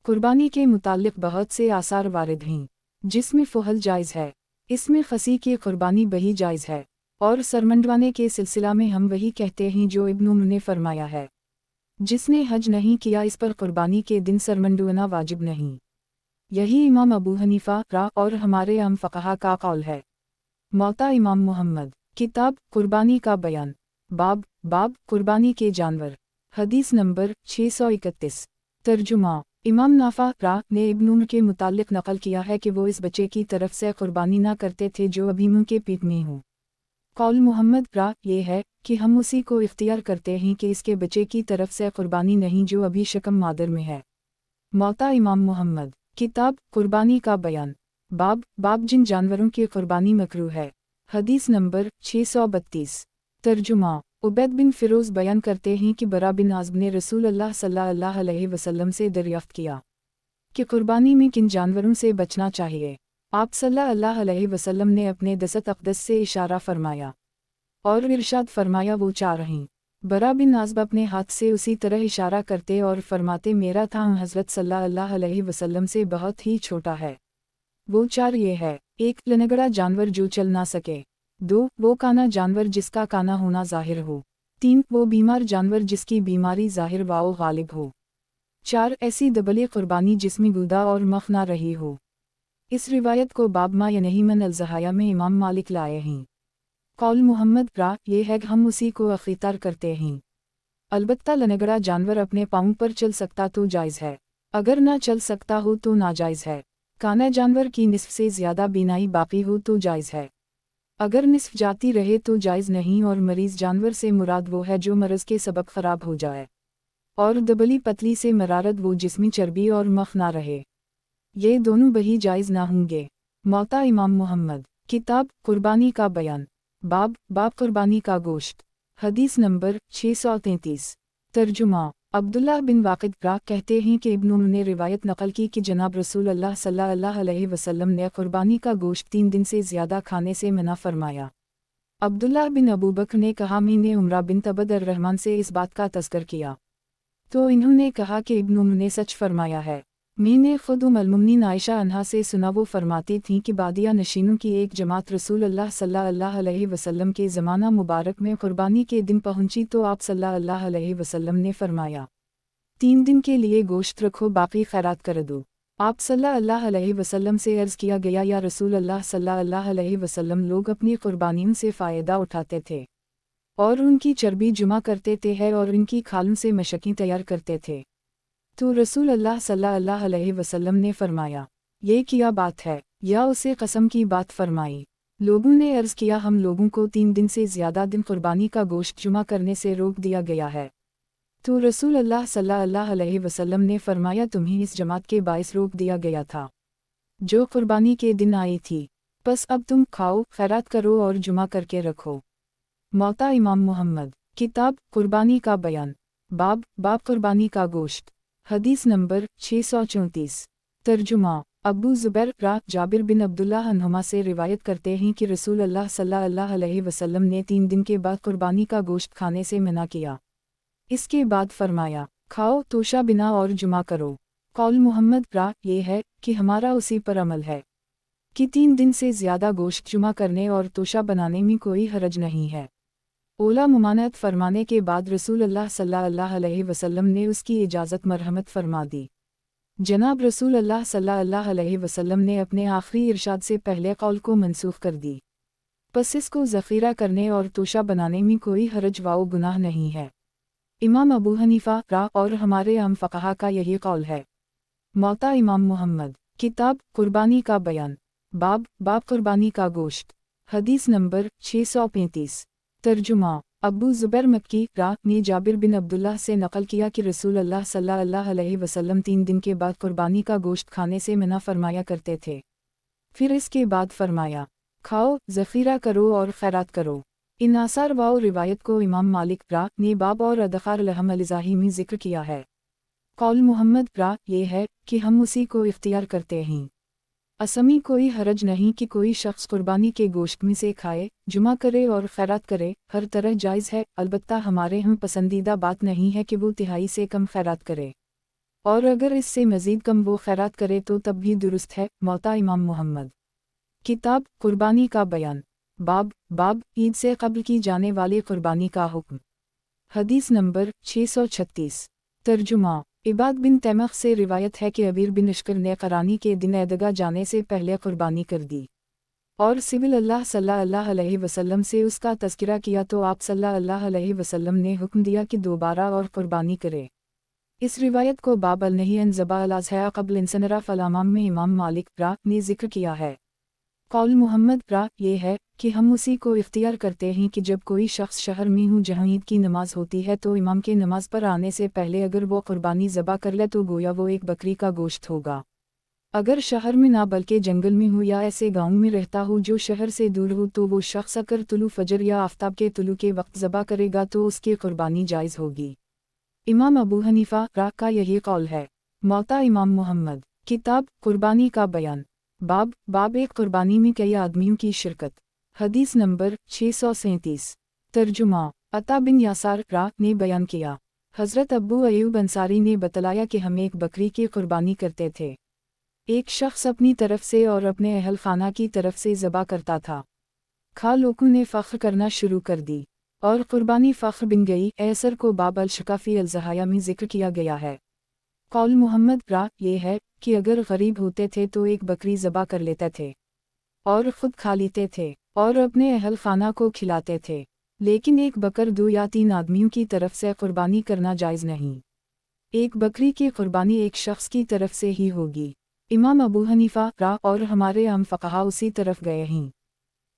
कुर्बानी के मुताल्लिक़ बहुत से आसार वारिद हैं, जिसमें फ़ुहल जायज़ है, इसमें खसी की कुर्बानी बही जायज़ है, और सरमंडवाने के सिलसिला में हम वही कहते हैं जो इब्न उमर ने फरमाया है। जिसने हज नहीं किया इस पर कुर्बानी के दिन सरमंडवाना वाजिब नहीं। यही इमाम अबू हनीफा रा और हमारे अम फ़क़हा का कौल है। मौता इमाम मुहम्मद। किताब कुर्बानी का बयान। बाब बाब कुर्बानी के जानवर। हदीस नंबर 631। तर्जुमा। इमाम नाफा रा ने इब्न उमर के मुताल्लिक़ नकल किया है कि वो इस बच्चे की तरफ से कुर्बानी ना करते थे जो अभी मुँह के पेट में हो। कौल मुहम्मद रा ये है कि हम उसी को इख्तियार करते हैं कि इसके बच्चे की तरफ से कुर्बानी नहीं जो अभी शकम मादर में है। मौता इमाम मुहम्मद। किताब कुर्बानी का बयान। बाब बाब जिन जानवरों की कुर्बानी मकरूह है। हदीस नंबर 632। तर्जुमा। उबैद बिन फ़िरोज़ बयान करते हैं कि बरा बिन आज़ब ने रसूल अल्लाह सल्लल्लाहु अलैहि वसल्लम से दरियाफ़्त किया कि कुर्बानी में किन जानवरों से बचना चाहिए। आप सल्लल्लाहु अलैहि वसल्लम ने अपने दस्त अक़दस से इशारा फरमाया और इरशाद फरमाया वो 4 हैं। बरा बिन आज़ब अपने हाथ से उसी तरह इशारा करते और फरमाते मेरा था हज़रत सल्लल्लाहु अलैहि वसल्लम से बहुत ही छोटा है। वो 4 ये है: 1 लनगड़ा जानवर जो चल ना सके, 2 वो काना जानवर जिसका काना होना ज़ाहिर हो, 3 वो बीमार जानवर जिसकी बीमारी ज़ाहिर व गालिब हो, 4 ऐसी दबले कुर्बानी जिसमें गुदा और मख ना रही हो। इस रिवायत को बाब मा यनहीमन अल-ज़हाया में इमाम मालिक लाए हैं। कौल मुहम्मद रा ये है कि हम उसी को अख्तियार करते हैं। अलबत्ता लनगड़ा जानवर अपने पाँव पर चल सकता तो जायज़ है, अगर ना चल सकता हो तो नाजायज़ है। काना जानवर की निस्फ से ज़्यादा बीनाई बाकी हो तो जायज़ है, अगर निस्फ जाती रहे तो जायज़ नहीं। और मरीज़ जानवर से मुराद वो है जो मरज़ के सबब ख़राब हो जाए, और दबली पतली से मरारत वो जिसमें चर्बी और मख ना रहे, ये दोनों बही जायज़ ना होंगे। मौता इमाम मुहम्मद। किताब कुर्बानी का बयान। बाब बाब कुर्बानी का गोश्त। हदीस नंबर 633। तर्जुमा। अब्दुल्लाह बिन वाक़िद रा कहते हैं कि इब्न उमर ने रिवायत नकल की कि जनाब रसूल अल्लाह सल्लल्लाहु अलैहि वसल्लम ने कुर्बानी का गोश्त 3 दिन से ज़्यादा खाने से मना फरमाया। अब्दुल्लाह बिन अबू बकर ने कहा मैंने उमरा बिन तबद अर-रहमान से इस बात का तज़किर किया तो इन्होंने कहा कि इब्न उमर ने सच फरमाया है। मैंने खुद उम्मुल-मोमिनीन आयशा अन्हा से सुना, वो फरमाती थीं कि बादिया नशीनों की एक जमात रसूल अल्लाह सल्लल्लाहु अलैहि वसल्लम के ज़माना मुबारक में कुर्बानी के दिन पहुंची तो आप सल्लल्लाहु अलैहि वसल्लम ने फरमाया 3 दिन के लिए गोश्त रखो, बाकी खैरात कर दो। आप सल्लल्लाहु अलैहि वसल्लम से अर्ज़ किया गया या रसूल अल्लाह सल्लल्लाहु अलैहि वसल्लम लोग अपनी कुर्बानियों से फ़ायदा उठाते थे और उनकी चर्बी जुमा करते थे और इनकी खालों से मशक़ें तैयार करते थे। तो रसूल अल्लाह सल्लल्लाहु अलैहि वसल्लम ने फरमाया ये क्या बात है, या उसे कसम की बात फरमाई। लोगों ने अर्ज़ किया हम लोगों को 3 दिन से ज़्यादा दिन कुर्बानी का गोश्त जुमा करने से रोक दिया गया है। तो रसूल अल्लाह सल्लल्लाहु अलैहि वसल्लम ने फरमाया तुम्हें इस जमात के बाइस रोक दिया गया था जो कुर्बानी के दिन आई थी, बस अब तुम खाओ, खैरात करो और जुमा करके रखो। मौता इमाम मुहम्मद। किताब कुर्बानी का बयान। बाब बाब कुर्बानी का गोश्त। हदीस नंबर 634। तर्जुमा। अबू ज़ुबैर रा जाबिर बिन अब्दुल्लाह अन्हुमा से रिवायत करते हैं कि रसूल अल्लाह सल्लल्लाहु अलैहि वसल्लम ने 3 दिन के बाद कुर्बानी का गोश्त खाने से मना किया। इसके बाद फरमाया کھاؤ توشہ بنا اور جمع کرو۔ قول محمد را یہ ہے کہ ہمارا اسی پر عمل ہے کہ 3 دن سے زیادہ گوشت جمع کرنے اور توشہ بنانے میں کوئی حرج نہیں ہے۔ اولا ممانعت فرمانے کے بعد رسول اللہ صلی اللہ علیہ وسلم نے اس کی اجازت مرحمت فرما دی۔ جناب رسول اللہ صلی اللہ علیہ وسلم نے اپنے آخری ارشاد سے پہلے قول کو منسوخ کر دی، پس اس کو ذخیرہ کرنے اور توشہ بنانے میں کوئی حرج و گناہ نہیں ہے۔ امام ابو حنیفہ را اور ہمارے عام فقہا کا یہی قول ہے۔ موطا امام محمد، کتاب قربانی کا بیان، باب قربانی کا گوشت، حدیث نمبر 635۔ ترجمہ ابو زبیر مکی را نے جابر بن عبداللہ سے نقل کیا کہ رسول اللہ صلی اللہ علیہ وسلم 3 دن کے بعد قربانی کا گوشت کھانے سے منع فرمایا کرتے تھے، پھر اس کے بعد فرمایا کھاؤ، ذخیرہ کرو اور خیرات کرو۔ ان آثار و روایت کو امام مالک را نے باب اور ادخار لحم الزاہی میں ذکر کیا ہے۔ قول محمد را یہ ہے کہ ہم اسی کو اختیار کرتے ہیں۔ اسمی کوئی حرج نہیں کہ کوئی شخص قربانی کے گوشت میں سے کھائے، جمع کرے اور خیرات کرے، ہر طرح جائز ہے، البتہ ہمارے ہم پسندیدہ بات نہیں ہے کہ وہ تہائی سے کم خیرات کرے، اور اگر اس سے مزید کم وہ خیرات کرے تو تب بھی درست ہے۔ موطا امام محمد، کتاب قربانی کا بیان، باب عید سے قبل کی جانے والی قربانی کا حکم، حدیث نمبر 636۔ ترجمہ عباد بن تیمخ سے روایت ہے کہ عبیر بن اشکر نے قرانی کے دن عیدگاہ جانے سے پہلے قربانی کر دی، اور سبل اللہ صلی اللہ علیہ وسلم سے اس کا تذکرہ کیا تو آپ صلی اللہ علیہ وسلم نے حکم دیا کہ دوبارہ اور قربانی کرے۔ اس روایت کو باب النہی عن ذبح الاضحیٰ قبل انصراف الامام میں امام مالک را نے ذکر کیا ہے۔ قول محمد را یہ ہے کہ ہم اسی کو اختیار کرتے ہیں کہ جب کوئی شخص شہر میں ہوں جہاں عید کی نماز ہوتی ہے تو امام کے نماز پر آنے سے پہلے اگر وہ قربانی ذبح کر لے تو گویا وہ ایک بکری کا گوشت ہوگا۔ اگر شہر میں نہ بلکہ جنگل میں ہو یا ایسے گاؤں میں رہتا ہو جو شہر سے دور ہو تو وہ شخص اگر طلوع فجر یا آفتاب کے طلوع کے وقت ذبح کرے گا تو اس کی قربانی جائز ہوگی۔ امام ابو حنیفہ را کا یہی قول ہے۔ موطا امام محمد، کتاب قربانی کا بیان، باب ایک قربانی میں کئی آدمیوں کی شرکت، حدیث نمبر 637۔ ترجمہ عطا بن یاسار را نے بیان کیا، حضرت ابو ایوب انصاری نے بتلایا کہ ہم ایک بکری کی قربانی کرتے تھے، ایک شخص اپنی طرف سے اور اپنے اہل خانہ کی طرف سے ذبح کرتا تھا، لوگوں نے فخر کرنا شروع کر دی اور قربانی فخر بن گئی۔ ایسر کو باب الشکافی الضحایا میں ذکر کیا گیا ہے۔ قول محمد را یہ ہے کہ اگر غریب ہوتے تھے تو ایک بکری ذبح کر لیتے تھے اور خود کھا لیتے تھے اور اپنے اہل خانہ کو کھلاتے تھے، لیکن ایک بکر 2 یا 3 آدمیوں کی طرف سے قربانی کرنا جائز نہیں۔ ایک بکری کی قربانی ایک شخص کی طرف سے ہی ہوگی۔ امام ابو حنیفہ را اور ہمارے عام فقہا اسی طرف گئے ہیں۔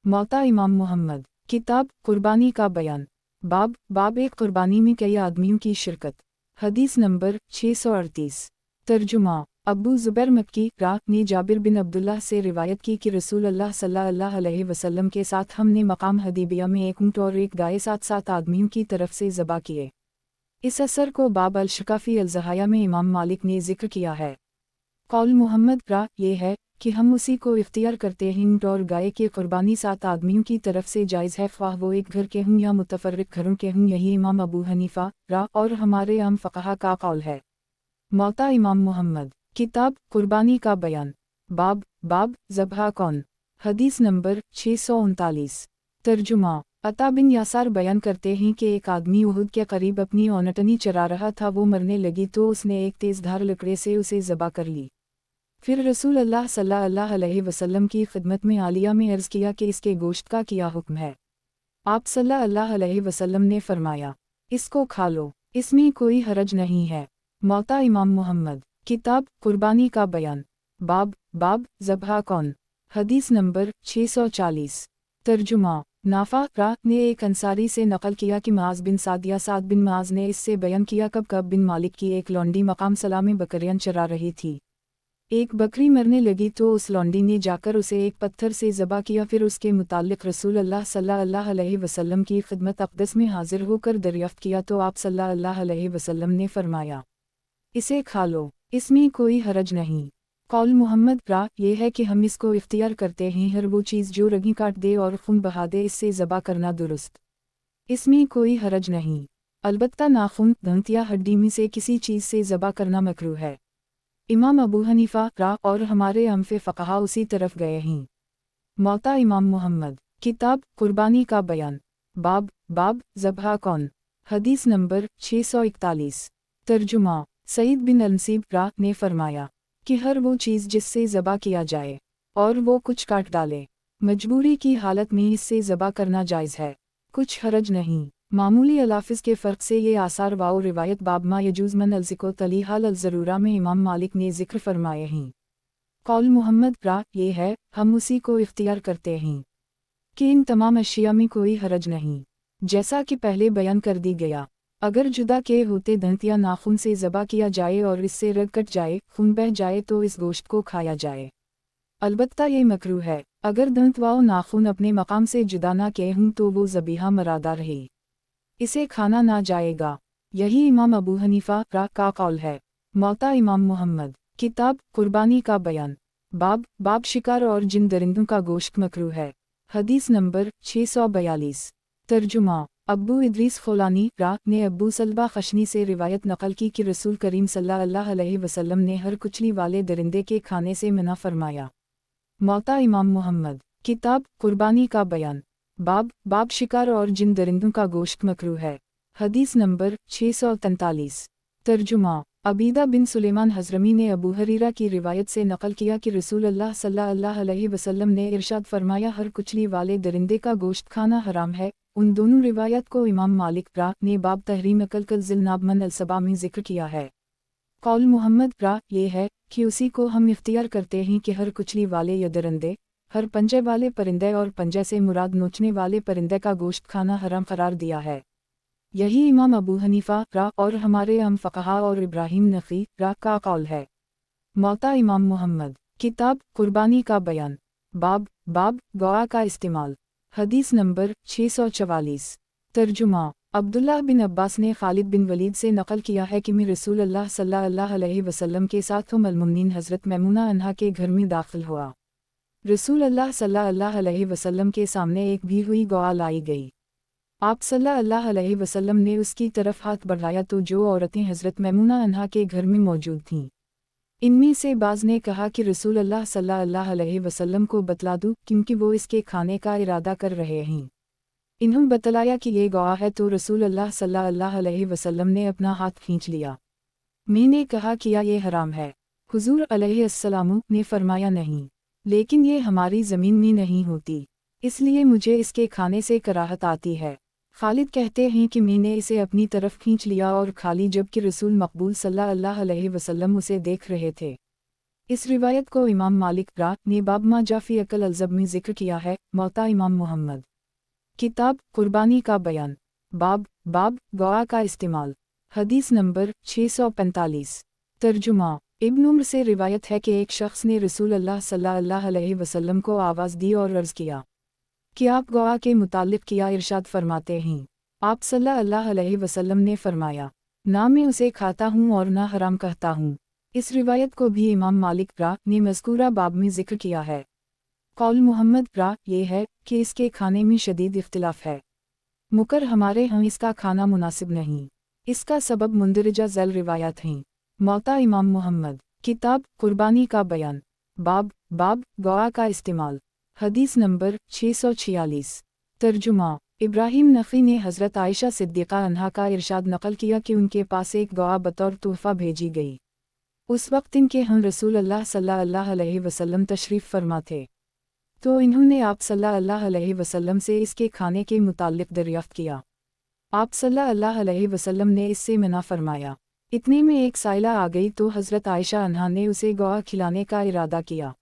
موطا امام محمد، کتاب قربانی کا بیان، باب ایک قربانی میں کئی آدمیوں کی شرکت، حدیث نمبر 638۔ ترجمہ ابو زبیر مکی را نے جابر بن عبداللہ سے روایت کی کہ رسول اللہ صلی اللہ علیہ وسلم کے ساتھ ہم نے مقام حدیبیہ میں ایک اونٹ اور ایک گائے 7 آدمیوں کی طرف سے ذبح کیے۔ اس اثر کو باب الشکافی الضحایا میں امام مالک نے ذکر کیا ہے۔ قول محمد را یہ ہے کہ ہم اسی کو اختیار کرتے ہیں۔ اونٹ اور گائے کی قربانی 7 آدمیوں کی طرف سے جائز ہے، خواہ وہ ایک گھر کے ہوں یا متفرق گھروں کے ہوں۔ یہی امام ابو حنیفہ را اور ہمارے عام فقہا کا قول ہے۔ موطا امام محمد، کتاب قربانی کا بیان، باب ذبح کون، حدیث نمبر 639۔ ترجمہ عطا بن یاسار بیان کرتے ہیں کہ ایک آدمی احد کے قریب اپنی اونٹنی چرا رہا تھا، وہ مرنے لگی تو اس نے ایک تیز دھار لکڑے سے اسے ذبح کر لی۔ پھر رسول اللہ صلی اللہ علیہ وسلم کی خدمت میں عالیہ میں عرض کیا کہ اس کے گوشت کا کیا حکم ہے؟ آپ صلی اللہ علیہ وسلم نے فرمایا، اس کو کھا لو، اس میں کوئی حرج نہیں ہے۔ موطا امام محمد، کتاب قربانی کا بیان، باب ذبح کون، حدیث نمبر 640۔ ترجمہ نافع را نے ایک انصاری سے نقل کیا کہ معاذ بن سعد یا سعد بن معاذ نے اس سے بیان کیا کب بن مالک کی ایک لونڈی مقام صلاح میں بکریاں چرا رہی تھی۔ ایک بکری مرنے لگی تو اس لونڈی نے جا کر اسے ایک پتھر سے ذبح کیا، پھر اس کے متعلق رسول اللہ صلی اللہ علیہ وسلم کی خدمت اقدس میں حاضر ہو کر دریافت کیا تو آپ صلی اللہ علیہ وسلم نے فرمایا، اسے کھا لو، اس میں کوئی حرج نہیں۔ قول محمد را یہ ہے کہ ہم اس کو اختیار کرتے ہیں، ہر وہ چیز جو رگیں کاٹ دے اور خون بہا دے اس سے ذبح کرنا درست، اس میں کوئی حرج نہیں۔ अलबत्ता नाखून, दंत या हड्डी में से किसी चीज़ से ज़बा करना मकरूह है। इमाम अबू हनीफा रा और हमारे अमफ़े फ़क़हा उसी तरफ गए हैं। मौता इमाम मुहम्मद। किताब कुर्बानी का बयान। बाब ज़बहा कौन। हदीस नंबर 641। तर्जुमा। सईद बिन अलमसीब रा ने फरमाया कि हर वो चीज़ जिससे ज़बा किया जाए और वो कुछ काट डाले, मजबूरी की हालत में इससे ज़बा करना जायज़ है, कुछ हरज नहीं। मामूली अलाफिज़ के फ़र्क से ये आसार वाओ रिवायत बाब मा यजूज़ मन अलज़िको तलीहाल अल-ज़रूरा में इमाम मालिक ने ज़िक्र फरमाए हैं। कौल मुहम्मद रा ये है, हम उसी को इख्तियार करते हैं कि इन तमाम अशिया में कोई हरज नहीं, जैसा कि पहले बयान कर दी गया। अगर जुदा के होते दंत या नाखून से ज़बा किया जाए और इससे रग कट जाए, खून बह जाए तो इस गोश्त को खाया जाए। अलबत्ता ये मकरूह है। अगर दंत व नाखून अपने मकाम से जुदा ना किए हों तो वो ज़बीहा मरादा रहे, इसे खाना ना जाएगा। यही इमाम अबू हनीफा रा का कौल है। मौता इमाम मुहम्मद। किताब कुर्बानी का बयान। बाब शिकार और जिन दरिंदों का गोश्त मकरूह है। हदीस नंबर 642। तर्जुमा। अब्बू इदरीस खोलानी रा ने अब्बू सलबा खशनी से रिवायत नकल की कि रसूल करीम सल्लल्लाहु अलैहि वसल्लम ने हर कुचली वाले दरिंदे के खाने से मना फरमाया। मौता इमाम मुहम्मद। किताब कुर्बानी का बयान। बाब शिकार और जिन दरिंदों का गोश्त मकरूह है। हदीस नंबर 643। तर्जुमा। अबीदा बिन सुलेमान हज़रमी ने अबू हरीरा की रिवायत से नकल किया कि रसूल अल्लाह सल्लल्लाहु अलैहि वसल्लम ने इरशाद फरमाया हर कुचली वाले दरिंदे का गोश्त खाना हराम है। उन दोनों रिवायत को इमाम मालिक रा ने बाब तहरीम अकल ज़िलनाब मन अलसबा में ज़िक्र किया है। कौल मुहम्मद रा ये है कि उसी को हम इख्तियार करते हैं कि हर कुचली वाले या दरिंदे, हर पंजे वाले परिंदे और पंजे से मुराद नोचने वाले परिंदे का गोश्त खाना हराम करार दिया है। यही इमाम अबू हनीफा रा और हमारे हम फ़क़हा और इब्राहिम नफ़ी रा का कौल है। मौता इमाम मुहम्मद। किताब कुर्बानी का बयान। बाब गवा का इस्तेमाल। हदीस नंबर 644। तर्जुमा। अब्दुल्लाह बिन अब्बास ने खालिद बिन वलीद से नकल किया है कि मैं रसूल अल्लाह सल्लल्लाहु अलैहि वसल्लम के साथ उम्मुल-मुमिनीन हज़रत मैमुना अन्हा के घर में दाखिल हुआ। रसूल अल्लाह सल्लल्लाहु अलैहि वसल्लम के सामने एक भी हुई गवा लाई गई। आप सल्लल्लाहु अलैहि वसल्लम ने उसकी तरफ हाथ बढ़ाया तो जो औरतें हज़रत मैमुना अन्हा के घर में मौजूद थीं, इनमें से बाज़ ने कहा कि रसूल अल्लाह सल्लल्लाहु अलैहि वसल्लम को बतला दूँ क्योंकि वो इसके खाने का इरादा कर रहे हैं। इन्होंने बतलाया कि ये गवा है तो रसूल अल्लाह सल्लल्लाहु अलैहि वसल्लम ने अपना हाथ खींच लिया। मैंने कहा किया ये हराम है। हुज़ूर अलैहिस्सलाम ने फरमाया नहीं, लेकिन ये हमारी ज़मीन में नहीं होती, इसलिए मुझे इसके खाने से कराहत आती है। खालिद कहते हैं कि मैंने इसे अपनी तरफ खींच लिया और खा ली जबकि रसूल मकबूल सल्लल्लाहु अलैहि वसल्लम उसे देख रहे थे। इस रिवायत को इमाम मालिक रा ने बाब मा जाफ़ी अकल अलज़ब में ज़िक्र किया है। मौता इमाम मुहम्मद। किताब कुर्बानी का बयान। बाब गवा का इस्तेमाल। हदीस नंबर 645। तर्जुमा। इब्न उम्र से रिवायत है कि एक शख्स ने रसूल अल्लाह सल्लल्लाहु अलैहि वसल्लम को आवाज़ दी और अर्ज़ किया कि आप गवा के मुतालिक किया इरशाद फरमाते हैं। आप सल्लल्लाहु अलैहि वसल्लम ने फरमाया ना मैं उसे खाता हूँ और ना हराम कहता हूँ। इस रिवायत को भी इमाम मालिक रा ने मज़कूरा बाब में ज़िक्र किया है। कौल मुहम्मद रा ये है कि इसके खाने में शदीद इख्तिलाफ है। मुकर हमारे यहाँ इसका खाना मुनासिब नहीं। इसका सबब मुंदरजा ज़ैल रिवायत हैं। मौता इमाम मुहम्मद। किताब कुर्बानी का बयान। बाब गवा का इस्तेमाल। हदीस नंबर 646। तर्जुमा। इब्राहिम नफ़ी ने हज़रत आयशा सिद्दीक़ा अन्हा का इरशाद नकल किया कि उनके पास एक गवा बतौर तोहफ़ा भेजी गई। उस वक्त इनके हम रसूल अल्लाह सल्लल्लाहु अलैहि वसल्लम तशरीफ़ फरमा थे, तो इन्होंने आप सल्लल्लाहु अलैहि वसल्लम से इसके खाने के मुताल्लिक़ दरियाफ़्त किया। आप सल्लल्लाहु अलैहि वसल्लम ने इससे मना फरमाया। इतने में एक साइला आ गई तो हज़रत आयशा अन्हा ने उसे गवा खिलाने का इरादा किया।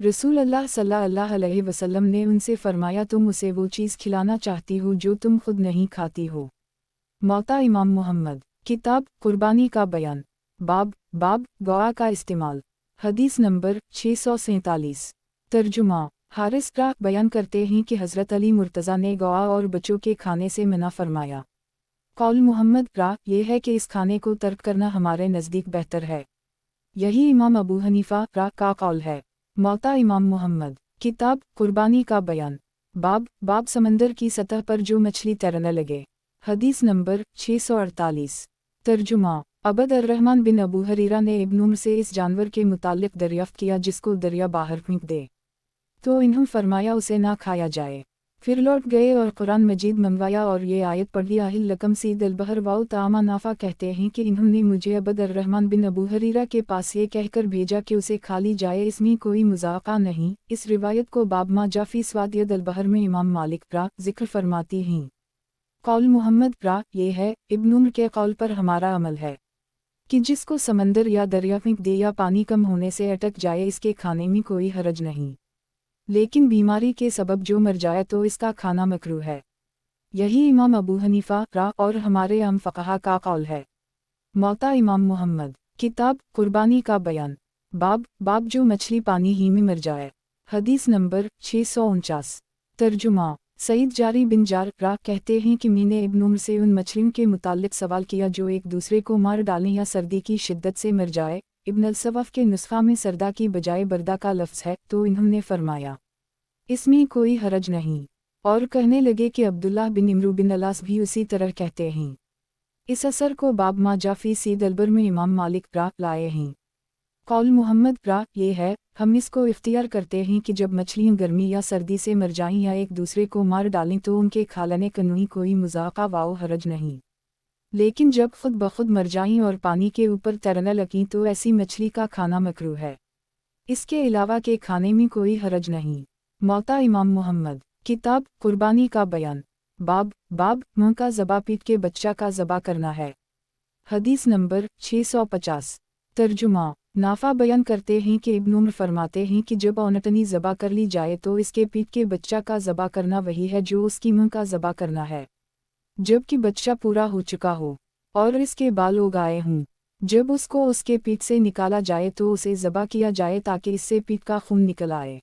रसूल अल्लाह सल्लल्लाहु अलैहि वसल्लम ने उनसे फरमाया तुम उसे वो चीज़ खिलाना चाहती हो जो तुम खुद नहीं खाती हो। मौता इमाम मुहम्मद। किताब कुर्बानी का बयान। बाब गवा का इस्तेमाल। हदीस नंबर 647। तर्जुमा। हारिस रा बयान करते हैं कि हज़रत अली मुर्तज़ा ने गवा और बच्चों के खाने से मना फरमाया। कौल मुहम्मद रा ये है कि इस खाने को तर्क करना हमारे नज़दीक बेहतर है। यही इमाम अबू हनीफा रा का कौल है। मौता इमाम मुहम्मद। किताब कुर्बानी का बयान। बाब समंदर की सतह पर जो मछली तैरने लगे। हदीस नंबर 648। तर्जुमा। अबद अर्रहमान बिन अबू हरीरा ने इब्न उम्र से इस जानवर के मुताल्लिक दरियाफ्त किया जिसको दरिया बाहर फेंक दे, तो इन्होंने फरमाया उसे ना खाया जाए। फिर लौट गए और कुरान मजीद मंगवाया और ये आयत पढ़ी, आहिल लकम सीद अलबहर वाउ तामा नाफा कहते हैं कि इन्होंने मुझे अबद अर्रहमान बिन अबू हरीरा के पास ये कहकर भेजा कि उसे खा ली जाए, इसमें कोई मुज़ाक़ा नहीं। इस रिवायत को बाब मा जाफी स्वादियद अलबहर में इमाम मालिक रा जिक्र फरमाती हैं। कौल मुहम्मद रा ये है, इब्न उम्र के कौल पर हमारा अमल है कि जिसको समंदर या दरिया फेंक दे या पानी कम होने से अटक जाए इसके खाने में कोई हरज नहीं, लेकिन बीमारी के सबब जो मर जाए तो इसका खाना मकरूह है। यही इमाम अबू हनीफा रा और हमारे आम फ़क़हा का कौल है। मौता इमाम मुहम्मद। किताब कुर्बानी का बयान। बाब जो मछली पानी ही में मर जाए। हदीस नंबर 649। तर्जुमा। सईद जारी बिन जार रा कहते हैं कि मैंने इब्न उम्र से उन मछलियों के मुताल्लिक सवाल किया जो एक दूसरे को मार डालें या सर्दी की शिद्दत से मर जाए। इब्न अल-सवफ़ के नुस्खा में सरदा की बजाय बरदा का लफ्ज़ है, तो इन्होंने फरमाया इसमें कोई हरज नहीं, और कहने लगे कि अब्दुल्लाह बिन इमरू बिन अलास भी उसी तरह कहते हैं। इस असर को बाब मा जाफी सीद अलबर में इमाम मालिक रा लाए हैं। कौल मुहम्मद रा ये है, हम इसको इख्तियार करते हैं कि जब मछलियाँ गर्मी या सर्दी से मर जाएं या एक दूसरे को मार डालें तो उनके खालने कनुई कोई मुज़ाक़ा वाओ हरज नहीं, लेकिन जब खुद बखुद मर जाएं और पानी के ऊपर तैरने लगीं तो ऐसी मछली का खाना मकरूह है। इसके अलावा के खाने में कोई हरज नहीं। मौता इमाम मुहम्मद। किताब कुर्बानी का बयान। बाब मुँह का ज़बा पीट के बच्चा का ज़बा करना है। हदीस नंबर 650। तर्जुमा। नाफा बयान करते हैं कि इब्न उम्र फरमाते हैं कि जब औनटनी ज़बा कर ली जाए तो इसके पीठ के बच्चा का ज़बा करना वही है जो उसकी मुँह का ज़बा करना है, जबकि बच्चा पूरा हो चुका हो और इसके बाल उग आए हों। जब उसको उसके पीठ से निकाला जाए तो उसे ज़बा किया जाए ताकि इससे पीठ का खून निकल आए।